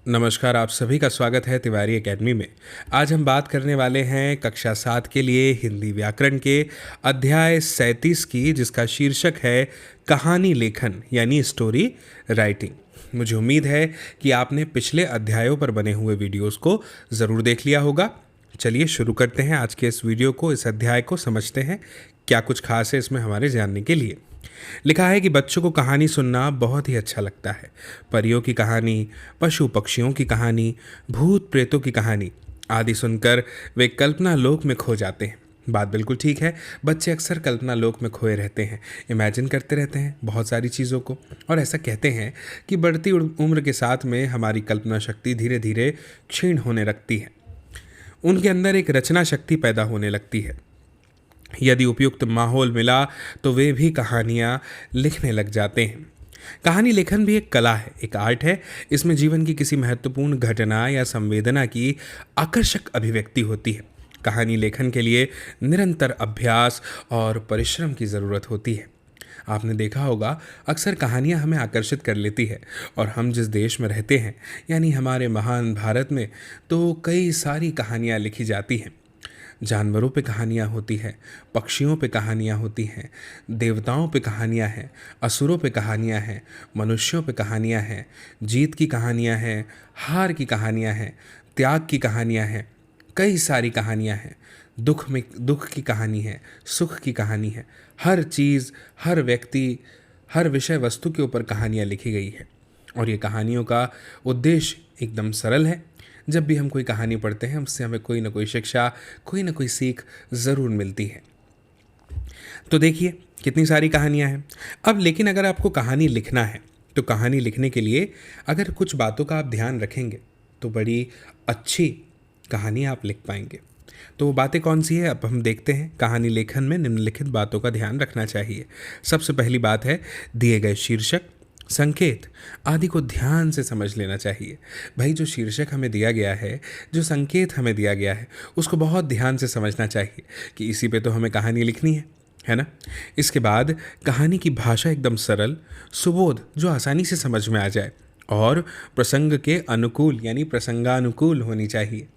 नमस्कार, आप सभी का स्वागत है तिवारी एकेडमी में। आज हम बात करने वाले हैं कक्षा 7 के लिए हिंदी व्याकरण के अध्याय 37 की, जिसका शीर्षक है कहानी लेखन यानी स्टोरी राइटिंग। मुझे उम्मीद है कि आपने पिछले अध्यायों पर बने हुए वीडियोस को ज़रूर देख लिया होगा। चलिए शुरू करते हैं आज के इस वीडियो को। इस अध्याय को समझते हैं, क्या कुछ खास है इसमें हमारे जानने के लिए। लिखा है कि बच्चों को कहानी सुनना बहुत ही अच्छा लगता है। परियों की कहानी, पशु पक्षियों की कहानी, भूत प्रेतों की कहानी आदि सुनकर वे कल्पना लोक में खो जाते हैं। बात बिल्कुल ठीक है। बच्चे अक्सर कल्पना लोक में खोए रहते हैं, इमेजिन करते रहते हैं बहुत सारी चीज़ों को। और ऐसा कहते हैं कि बढ़ती उम्र के साथ में हमारी कल्पना शक्ति धीरे धीरे क्षीण होने लगती है। उनके अंदर एक रचना शक्ति पैदा होने लगती है। यदि उपयुक्त माहौल मिला तो वे भी कहानियाँ लिखने लग जाते हैं। कहानी लेखन भी एक कला है, एक आर्ट है। इसमें जीवन की किसी महत्वपूर्ण घटना या संवेदना की आकर्षक अभिव्यक्ति होती है। कहानी लेखन के लिए निरंतर अभ्यास और परिश्रम की ज़रूरत होती है। आपने देखा होगा, अक्सर कहानियाँ हमें आकर्षित कर लेती है। और हम जिस देश में रहते हैं, यानी हमारे महान भारत में, तो कई सारी कहानियाँ लिखी जाती हैं। जानवरों पे कहानियाँ होती हैं, पक्षियों पे कहानियाँ होती हैं, देवताओं पे कहानियाँ हैं, असुरों पे कहानियाँ हैं, मनुष्यों पे कहानियाँ हैं, जीत की कहानियाँ हैं, हार की कहानियाँ हैं, त्याग की कहानियाँ हैं। कई सारी कहानियाँ हैं। दुख में दुख की कहानी है, सुख की कहानी है। हर चीज़, हर व्यक्ति, हर विषय वस्तु के ऊपर कहानियाँ लिखी गई है। और ये कहानियों का उद्देश्य एकदम सरल है। जब भी हम कोई कहानी पढ़ते हैं, उससे हमें कोई ना कोई शिक्षा, कोई ना कोई सीख ज़रूर मिलती है। तो देखिए कितनी सारी कहानियाँ हैं। अब लेकिन अगर आपको कहानी लिखना है, तो कहानी लिखने के लिए अगर कुछ बातों का आप ध्यान रखेंगे तो बड़ी अच्छी कहानी आप लिख पाएंगे। तो वो बातें कौन सी है, अब हम देखते हैं। कहानी लेखन में निम्नलिखित बातों का ध्यान रखना चाहिए। सबसे पहली बात है, दिए गए शीर्षक, संकेत आदि को ध्यान से समझ लेना चाहिए। भाई, जो शीर्षक हमें दिया गया है, जो संकेत हमें दिया गया है, उसको बहुत ध्यान से समझना चाहिए कि इसी पे तो हमें कहानी लिखनी है ना। इसके बाद कहानी की भाषा एकदम सरल, सुबोध, जो आसानी से समझ में आ जाए, और प्रसंग के अनुकूल यानी प्रसंगानुकूल होनी चाहिए।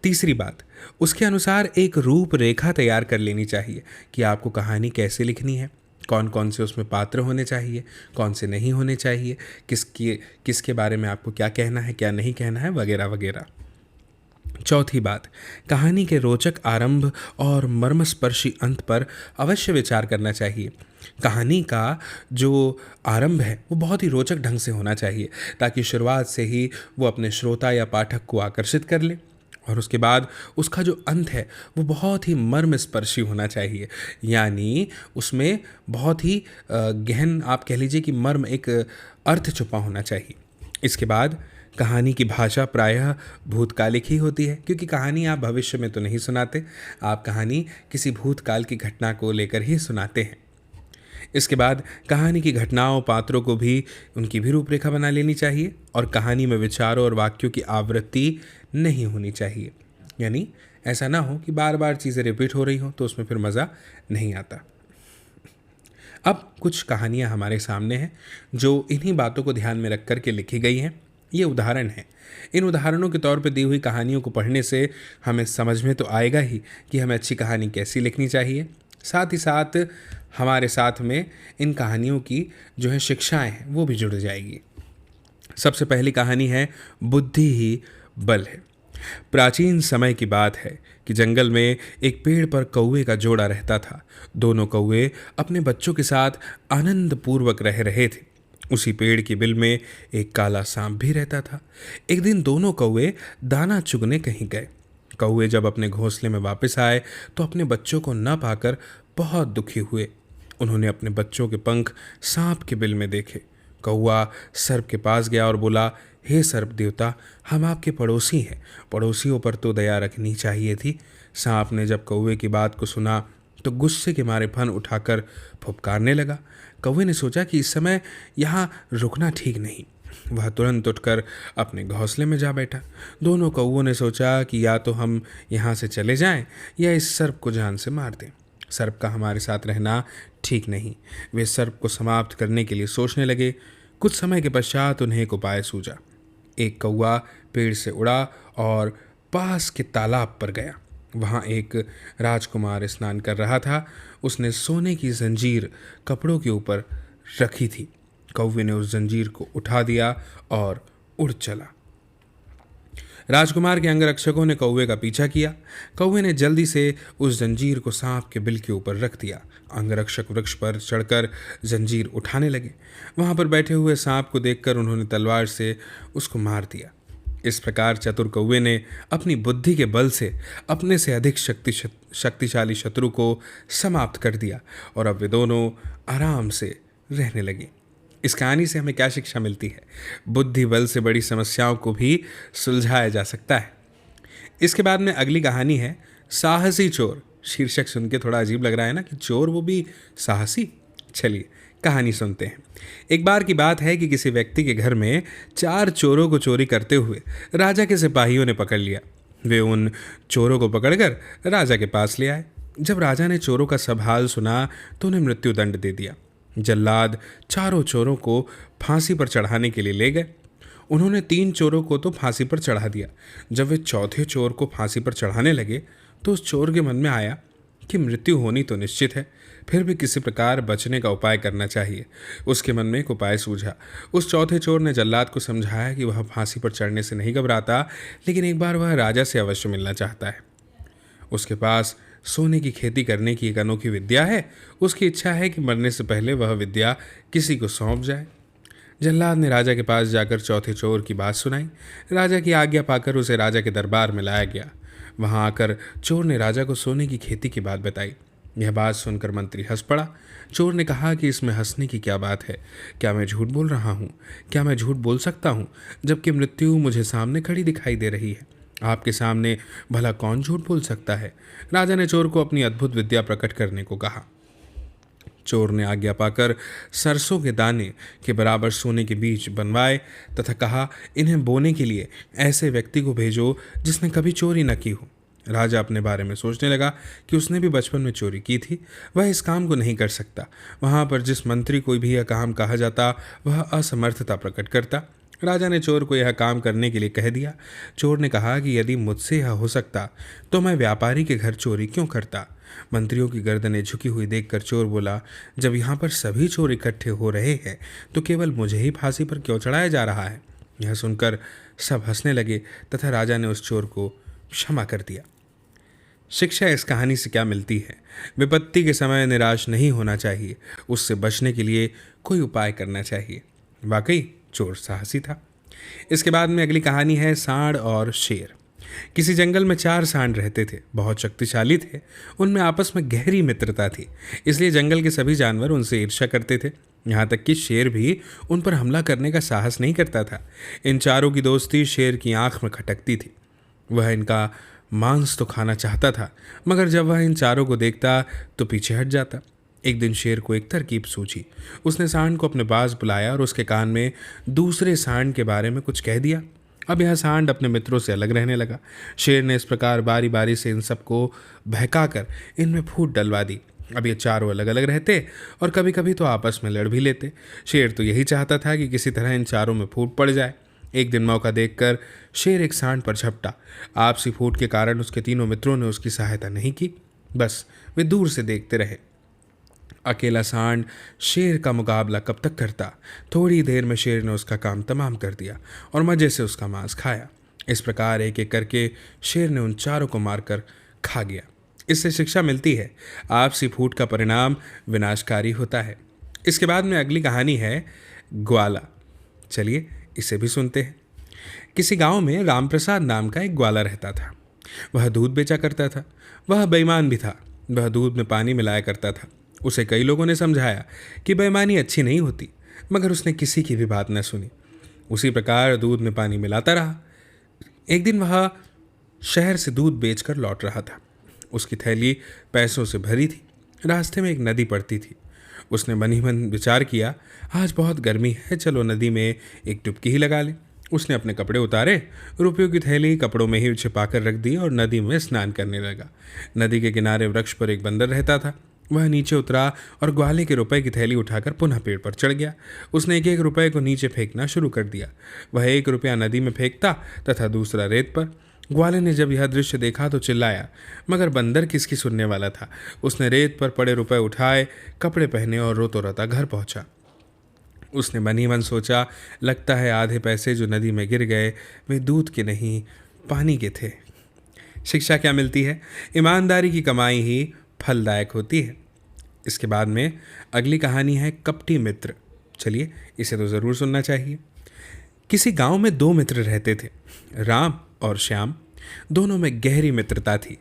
तीसरी बात, उसके अनुसार एक रूपरेखा तैयार कर लेनी चाहिए कि आपको कहानी कैसे लिखनी है, कौन कौन से उसमें पात्र होने चाहिए, कौन से नहीं होने चाहिए, किसके बारे में आपको क्या कहना है, क्या नहीं कहना है, वगैरह वगैरह। चौथी बात, कहानी के रोचक आरंभ और मर्मस्पर्शी अंत पर अवश्य विचार करना चाहिए। कहानी का जो आरंभ है वो बहुत ही रोचक ढंग से होना चाहिए, ताकि शुरुआत से ही वो अपने श्रोता या पाठक को आकर्षित कर ले। और उसके बाद उसका जो अंत है वो बहुत ही मर्मस्पर्शी होना चाहिए, यानी उसमें बहुत ही गहन, आप कह लीजिए कि मर्म, एक अर्थ छुपा होना चाहिए। इसके बाद कहानी की भाषा प्रायः भूतकालिक ही होती है, क्योंकि कहानी आप भविष्य में तो नहीं सुनाते, आप कहानी किसी भूतकाल की घटना को लेकर ही सुनाते हैं। इसके बाद कहानी की घटनाओं, पात्रों को भी, उनकी भी रूपरेखा बना लेनी चाहिए। और कहानी में विचारों और वाक्यों की आवृत्ति नहीं होनी चाहिए, यानी ऐसा ना हो कि बार बार चीज़ें रिपीट हो रही हो, तो उसमें फिर मज़ा नहीं आता। अब कुछ कहानियाँ हमारे सामने हैं जो इन्हीं बातों को ध्यान में रख कर के लिखी गई हैं। ये उदाहरण हैं। इन उदाहरणों के तौर पे दी हुई कहानियों को पढ़ने से हमें समझ में तो आएगा ही कि हमें अच्छी कहानी कैसी लिखनी चाहिए। साथ ही साथ हमारे साथ में इन कहानियों की जो है शिक्षाएं हैं वो भी जुड़ जाएगी। सबसे पहली कहानी है, बुद्धि ही बल है। प्राचीन समय की बात है कि जंगल में एक पेड़ पर कौवे का जोड़ा रहता था। दोनों कौवे अपने बच्चों के साथ आनंद पूर्वक रह रहे थे। उसी पेड़ की बिल में एक काला सांप भी रहता था। एक दिन दोनों कौवे दाना चुगने कहीं गए। कौवे जब अपने घोंसले में वापस आए तो अपने बच्चों को न पाकर बहुत दुखी हुए। उन्होंने अपने बच्चों के पंख सांप के बिल में देखे। कौवा सर्प के पास गया और बोला, हे सर्प देवता, हम आपके पड़ोसी हैं, पड़ोसियों पर तो दया रखनी चाहिए थी। सांप ने जब कौवे की बात को सुना तो गुस्से के मारे फन उठाकर फुफकारने लगा। कौवे ने सोचा कि इस समय यहाँ रुकना ठीक नहीं। वह तुरंत उठकर अपने घोंसले में जा बैठा। दोनों कौवों ने सोचा कि या तो हम यहाँ से चले जाएं या इस सर्प को जान से मार दें। सर्प का हमारे साथ रहना ठीक नहीं। वे सर्प को समाप्त करने के लिए सोचने लगे। कुछ समय के पश्चात उन्हें एक उपाय सूझा। एक कौवा पेड़ से उड़ा और पास के तालाब पर गया। वहाँ एक राजकुमार स्नान कर रहा था। उसने सोने की जंजीर कपड़ों के ऊपर रखी थी। कौवे ने उस जंजीर को उठा दिया और उड़ चला। राजकुमार के अंगरक्षकों ने कौवे का पीछा किया। कौवे ने जल्दी से उस जंजीर को सांप के बिल के ऊपर रख दिया। अंगरक्षक वृक्ष पर चढ़कर जंजीर उठाने लगे। वहां पर बैठे हुए सांप को देखकर उन्होंने तलवार से उसको मार दिया। इस प्रकार चतुर कौवे ने अपनी बुद्धि के बल से अपने से अधिक शक्तिशाली शत्रु को समाप्त कर दिया और अब वे दोनों आराम से रहने लगे। इस कहानी से हमें क्या शिक्षा मिलती है? बुद्धि बल से बड़ी समस्याओं को भी सुलझाया जा सकता है। इसके बाद में अगली कहानी है साहसी चोर। शीर्षक सुन के थोड़ा अजीब लग रहा है ना, कि चोर वो भी साहसी। चलिए कहानी सुनते हैं। एक बार की बात है कि किसी व्यक्ति के घर में 4 चोरों को चोरी करते हुए राजा के सिपाहियों ने पकड़ लिया। वे उन चोरों को पकड़कर राजा के पास ले आए। जब राजा ने चोरों का सब हाल सुना तो उन्हें मृत्युदंड दे दिया। जल्लाद 4 चोरों को फांसी पर चढ़ाने के लिए ले गए। उन्होंने 3 चोरों को तो फांसी पर चढ़ा दिया। जब वे चौथे चोर को फांसी पर चढ़ाने लगे तो उस चोर के मन में आया कि मृत्यु होनी तो निश्चित है, फिर भी किसी प्रकार बचने का उपाय करना चाहिए। उसके मन में एक उपाय सूझा। उस चौथे चोर ने जल्लाद को समझाया कि वह फांसी पर चढ़ने से नहीं घबराता, लेकिन एक बार वह राजा से अवश्य मिलना चाहता है। उसके पास सोने की खेती करने की एक अनोखी विद्या है। उसकी इच्छा है कि मरने से पहले वह विद्या किसी को सौंप जाए। जल्लाद ने राजा के पास जाकर चौथे चोर की बात सुनाई। राजा की आज्ञा पाकर उसे राजा के दरबार में लाया गया। वहां आकर चोर ने राजा को सोने की खेती की बात बताई। यह बात सुनकर मंत्री हंस पड़ा। चोर ने कहा कि इसमें हंसने की क्या बात है? क्या मैं झूठ बोल रहा हूँ? क्या मैं झूठ बोल सकता हूँ जबकि मृत्यु मुझे सामने खड़ी दिखाई दे रही है? आपके सामने भला कौन झूठ बोल सकता है? राजा ने चोर को अपनी अद्भुत विद्या प्रकट करने को कहा। चोर ने आज्ञा पाकर सरसों के दाने के बराबर सोने के बीज बनवाए तथा कहा, इन्हें बोने के लिए ऐसे व्यक्ति को भेजो जिसने कभी चोरी न की हो। राजा अपने बारे में सोचने लगा कि उसने भी बचपन में चोरी की थी, वह इस काम को नहीं कर सकता। वहाँ पर जिस मंत्री को भी यह काम कहा जाता वह असमर्थता प्रकट करता। राजा ने चोर को यह काम करने के लिए कह दिया। चोर ने कहा कि यदि मुझसे यह हो सकता तो मैं व्यापारी के घर चोरी क्यों करता? मंत्रियों की गर्दनें झुकी हुई देखकर चोर बोला, जब यहाँ पर सभी चोर इकट्ठे हो रहे हैं तो केवल मुझे ही फांसी पर क्यों चढ़ाया जा रहा है? यह सुनकर सब हंसने लगे तथा राजा ने उस चोर को क्षमा कर दिया। शिक्षा इस कहानी से क्या मिलती है? विपत्ति के समय निराश नहीं होना चाहिए, उससे बचने के लिए कोई उपाय करना चाहिए। वाकई चोर साहसी था। इसके बाद में अगली कहानी है सांड और शेर। किसी जंगल में 4 सांड रहते थे, बहुत शक्तिशाली थे। उनमें आपस में गहरी मित्रता थी, इसलिए जंगल के सभी जानवर उनसे ईर्ष्या करते थे। यहाँ तक कि शेर भी उन पर हमला करने का साहस नहीं करता था। इन चारों की दोस्ती शेर की आंख में खटकती थी। वह इनका मांस तो खाना चाहता था, मगर जब वह इन चारों को देखता तो पीछे हट जाता। एक दिन शेर को एक तरकीब सूझी। उसने सांड को अपने पास बुलाया और उसके कान में दूसरे सांड के बारे में कुछ कह दिया। अब यह सांड अपने मित्रों से अलग रहने लगा। शेर ने इस प्रकार बारी बारी से इन सबको बहकाकर इनमें फूट डलवा दी। अब ये चारों अलग अलग रहते और कभी कभी तो आपस में लड़ भी लेते। शेर तो यही चाहता था कि किसी तरह इन चारों में फूट पड़ जाए। एक दिन मौका देखकर शेर एक सांड पर झपटा। आपसी फूट के कारण उसके तीनों मित्रों ने उसकी सहायता नहीं की, बस वे दूर से देखते रहे। अकेला सांड शेर का मुकाबला कब तक करता? थोड़ी देर में शेर ने उसका काम तमाम कर दिया और मजे से उसका मांस खाया। इस प्रकार एक एक करके शेर ने उन चारों को मारकर खा गया। इससे शिक्षा मिलती है, आपसी फूट का परिणाम विनाशकारी होता है। इसके बाद में अगली कहानी है ग्वाला। चलिए इसे भी सुनते हैं। किसी गांव में रामप्रसाद नाम का एक ग्वाला रहता था। वह दूध बेचा करता था। वह बेईमान भी था। वह दूध में पानी मिलाया करता था। उसे कई लोगों ने समझाया कि बेईमानी अच्छी नहीं होती, मगर उसने किसी की भी बात न सुनी। उसी प्रकार दूध में पानी मिलाता रहा। एक दिन वह शहर से दूध बेचकर लौट रहा था। उसकी थैली पैसों से भरी थी। रास्ते में एक नदी पड़ती थी। उसने मन ही मन विचार किया, आज बहुत गर्मी है, चलो नदी में एक डुबकी ही लगा ले। उसने अपने कपड़े उतारे, रुपयों की थैली कपड़ों में ही छिपा कर रख दी और नदी में स्नान करने लगा। नदी के किनारे वृक्ष पर एक बंदर रहता था। वह नीचे उतरा और ग्वाले के रुपए की थैली उठाकर पुनः पेड़ पर चढ़ गया। उसने एक एक रुपए को नीचे फेंकना शुरू कर दिया। वह 1 रुपया नदी में फेंकता तथा दूसरा रेत पर। ग्वाले ने जब यह दृश्य देखा तो चिल्लाया, मगर बंदर किसकी सुनने वाला था। उसने रेत पर पड़े रुपए उठाए, कपड़े पहने और रोता रोता घर पहुंचा। उसने मन ही मन सोचा, लगता है आधे पैसे जो नदी में गिर गए वे दूध के नहीं पानी के थे। शिक्षा क्या मिलती है? ईमानदारी की कमाई ही फलदायक होती है। इसके बाद में अगली कहानी है कपटी मित्र। चलिए इसे तो ज़रूर सुनना चाहिए। किसी गांव में 2 मित्र रहते थे, राम और श्याम। दोनों में गहरी मित्रता थी।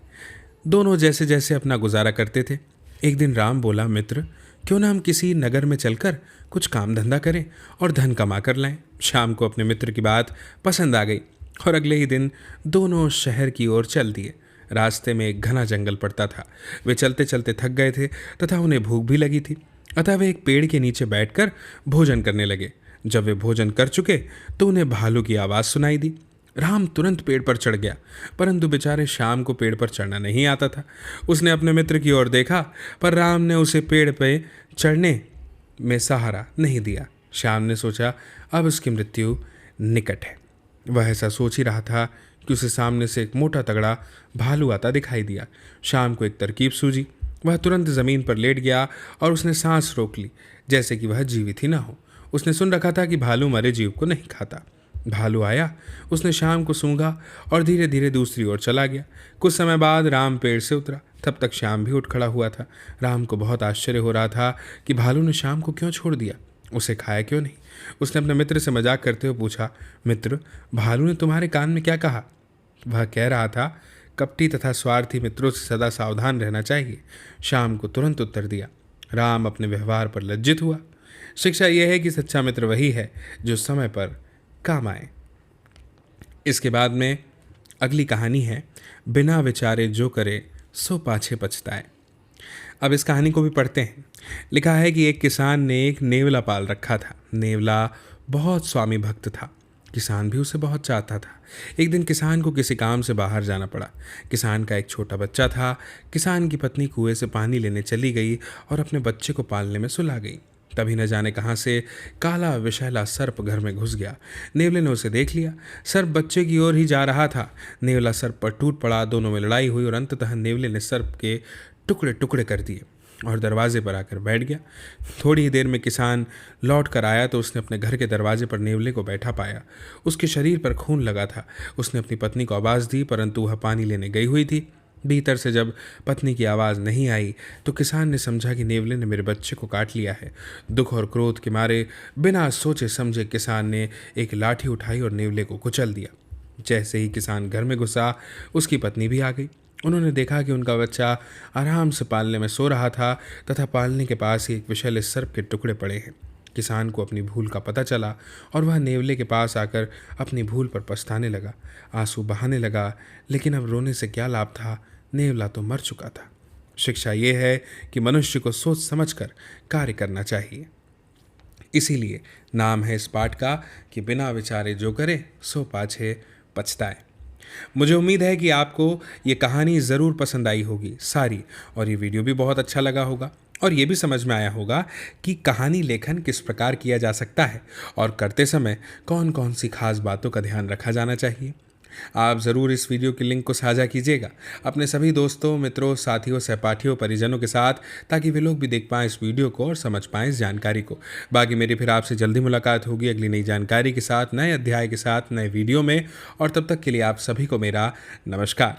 दोनों जैसे जैसे अपना गुजारा करते थे। एक दिन राम बोला, मित्र क्यों ना हम किसी नगर में चलकर कुछ काम धंधा करें और धन कमा कर लाएं। श्याम को अपने मित्र की बात पसंद आ गई और अगले ही दिन दोनों शहर की ओर चल दिए। रास्ते में एक घना जंगल पड़ता था। वे चलते चलते थक गए थे तथा उन्हें भूख भी लगी थी, अतः वे एक पेड़ के नीचे बैठकर भोजन करने लगे। जब वे भोजन कर चुके तो उन्हें भालू की आवाज़ सुनाई दी। राम तुरंत पेड़ पर चढ़ गया, परंतु बेचारे श्याम को पेड़ पर चढ़ना नहीं आता था। उसने अपने मित्र की ओर देखा, पर राम ने उसे पेड़ पर चढ़ने में सहारा नहीं दिया। श्याम ने सोचा अब उसकी मृत्यु निकट है। वह ऐसा सोच ही रहा था कि उसे सामने से एक मोटा तगड़ा भालू आता दिखाई दिया। श्याम को एक तरकीब सूझी। वह तुरंत ज़मीन पर लेट गया और उसने सांस रोक ली, जैसे कि वह जीवित ही ना हो। उसने सुन रखा था कि भालू मरे जीव को नहीं खाता। भालू आया, उसने श्याम को सूंघा और धीरे धीरे दूसरी ओर चला गया। कुछ समय बाद राम पेड़ से उतरा। तब तक श्याम भी उठ खड़ा हुआ था। राम को बहुत आश्चर्य हो रहा था कि भालू ने श्याम को क्यों छोड़ दिया, उसे खाया क्यों नहीं। उसने अपने मित्र से मजाक करते हुए पूछा, मित्र भालू ने तुम्हारे कान में क्या कहा? वह कह रहा था, कपटी तथा स्वार्थी मित्रों से सदा सावधान रहना चाहिए। श्याम को तुरंत उत्तर दिया। राम अपने व्यवहार पर लज्जित हुआ। शिक्षा यह है कि सच्चा मित्र वही है जो समय पर काम आए। इसके बाद में अगली कहानी है बिना विचारे जो करे सो पाछे पछताए। अब इस कहानी को भी पढ़ते हैं। लिखा है कि एक किसान ने एक नेवला पाल रखा था। नेवला बहुत स्वामी भक्त था। किसान भी उसे बहुत चाहता था। एक दिन किसान को किसी काम से बाहर जाना पड़ा। किसान का एक छोटा बच्चा था। किसान की पत्नी कुएं से पानी लेने चली गई और अपने बच्चे को पालने में सुला गई। तभी न जाने कहाँ से काला विषैला सर्प घर में घुस गया। नेवले ने उसे देख लिया। सर्प बच्चे की ओर ही जा रहा था। नेवला सर्प पर टूट पड़ा। दोनों में लड़ाई हुई और अंततः नेवले ने सर्प के टुकड़े टुकड़े कर दिए और दरवाजे पर आकर बैठ गया। थोड़ी ही देर में किसान लौट कर आया तो उसने अपने घर के दरवाजे पर नेवले को बैठा पाया। उसके शरीर पर खून लगा था। उसने अपनी पत्नी को आवाज़ दी, परंतु वह पानी लेने गई हुई थी। भीतर से जब पत्नी की आवाज़ नहीं आई तो किसान ने समझा कि नेवले ने मेरे बच्चे को काट लिया है। दुख और क्रोध के मारे बिना सोचे समझे किसान ने एक लाठी उठाई और नेवले को कुचल दिया। जैसे ही किसान घर में घुसा, उसकी पत्नी भी आ गई। उन्होंने देखा कि उनका बच्चा आराम से पालने में सो रहा था तथा पालने के पास ही एक विषैले सर्प के टुकड़े पड़े हैं। किसान को अपनी भूल का पता चला और वह नेवले के पास आकर अपनी भूल पर पछताने लगा, आंसू बहाने लगा। लेकिन अब रोने से क्या लाभ था, नेवला तो मर चुका था। शिक्षा ये है कि मनुष्य को सोच समझकर कार्य करना चाहिए। इसीलिए नाम है इस पाठ का कि बिना विचारे जो करे सो पाछे पछताए। मुझे उम्मीद है कि आपको ये कहानी ज़रूर पसंद आई होगी सारी, और ये वीडियो भी बहुत अच्छा लगा होगा और ये भी समझ में आया होगा कि कहानी लेखन किस प्रकार किया जा सकता है और करते समय कौन कौन सी खास बातों का ध्यान रखा जाना चाहिए। आप ज़रूर इस वीडियो की लिंक को साझा कीजिएगा अपने सभी दोस्तों, मित्रों, साथियों, सहपाठियों, परिजनों के साथ, ताकि वे लोग भी देख पाएँ इस वीडियो को और समझ पाएँ इस जानकारी को। बाकी मेरी फिर आपसे जल्दी मुलाकात होगी अगली नई जानकारी के साथ, नए अध्याय के साथ, नए वीडियो में, और तब तक के लिए आप सभी को मेरा नमस्कार।